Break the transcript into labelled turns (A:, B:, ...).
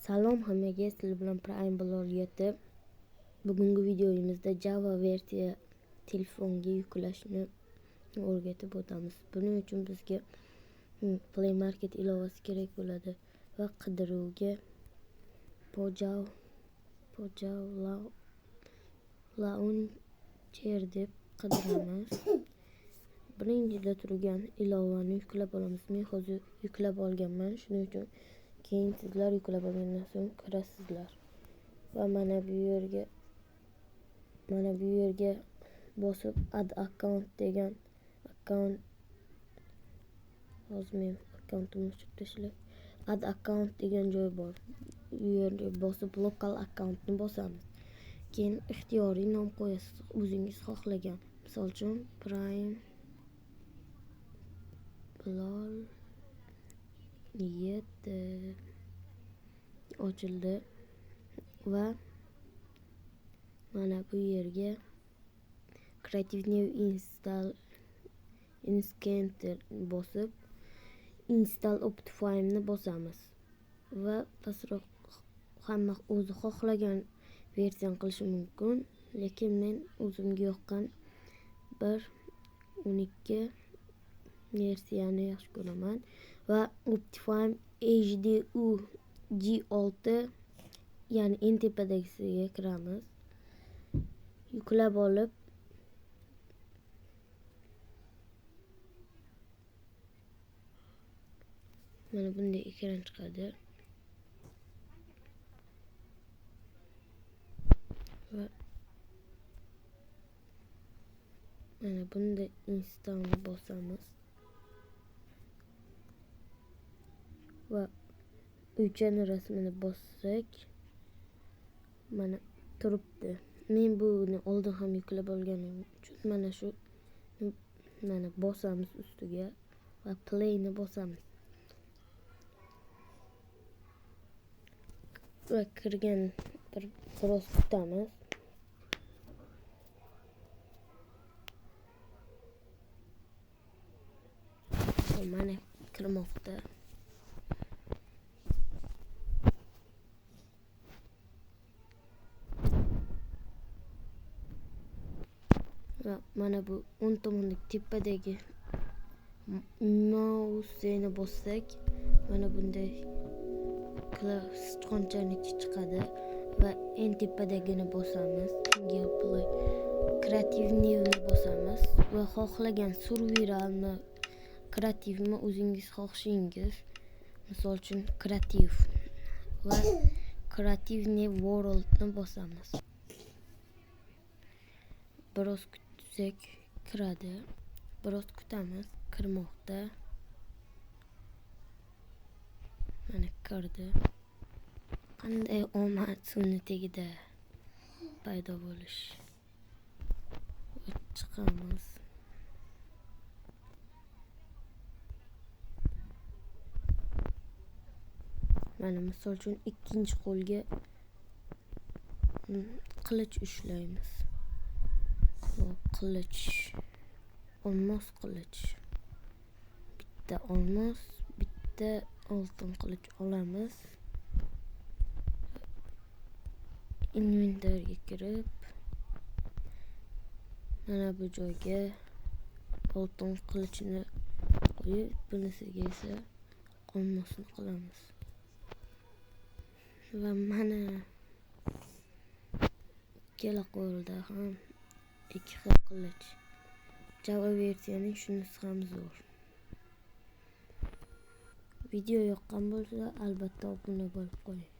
A: Salom hammaga, sizlar bilan Prime Blog yetib. Bugungi videomizda Java versiya telefonga yuklashni o'rgatib o'tamiz. Buning uchun bizga Play Market ilovasi kerak bo'ladi va qidiruvga Pojao Launcher deb qidiramiz. Birinchida turgan ilovani yuklab olamiz. Men hozir yuklab olganman, shuning uchun keyin sizlar yuklab olgandan so'ng kirasizlar va mana bu yerga bosib add account degan add account degan joy bor. Bu yerga bosib local accountni bosamiz. Keyin ixtiyoriy nom qo'yasiz, o'zingiz xohlagan. Misol uchun Prime Blog ochildi va mana bu yerga Creative New Installer bosib Install Optifine ni bosamiz va pastroq hamma o'zi xohlagan versiyani qilishi mumkin, lekin men o'zimga yoqqan 1.12 versiyani yaxshi ko'raman va Optifine HDU G6 ya'ni eng tepadagisiga kiramiz. Yuklab olib mana bunday ekran chiqadi va mana bunday installni bosamiz va uychani rasmini bossak mana turibdi. Men buni oldin ham yuklab olganim uchun mana bosamiz ustiga va play ni bosamiz va kirgan biroz kutamiz. Mana kirmoqda. Va mana bu o'ng tomondagi tepadagi mouseni bossak mana bunday sichqonchaniki chiqadi va eng tepadagini bosamiz. Gameplay Creative New ni bosamiz va xohlagan serveralni kreativmi o'zingiz xohishingiz, misol uchun kreativ va Creative New World ni bosamiz. Biroz kutsak kiradi. Biroz kutamiz, kirmoqda. Mana kirdi. Qanday omad suvni tagida paydo bo'lish. Chiqamiz. Mana misol uchun ikkinchi qo'lga qilich ushlaymiz. Qilich, olmos qilich. Bitta olmos, bitta oltin qilich olamiz. Inventarga kirib, mana bu joyga oltin qilichni qo'yib, bunisiga esa olmosni qilamiz. Va mana ikkala qo'lda ham ikki xil qilich. Java versiyaning shunisi ham zo'r. Video yoqqan bo'lsa, albatta obuna bo'lib qo'ying.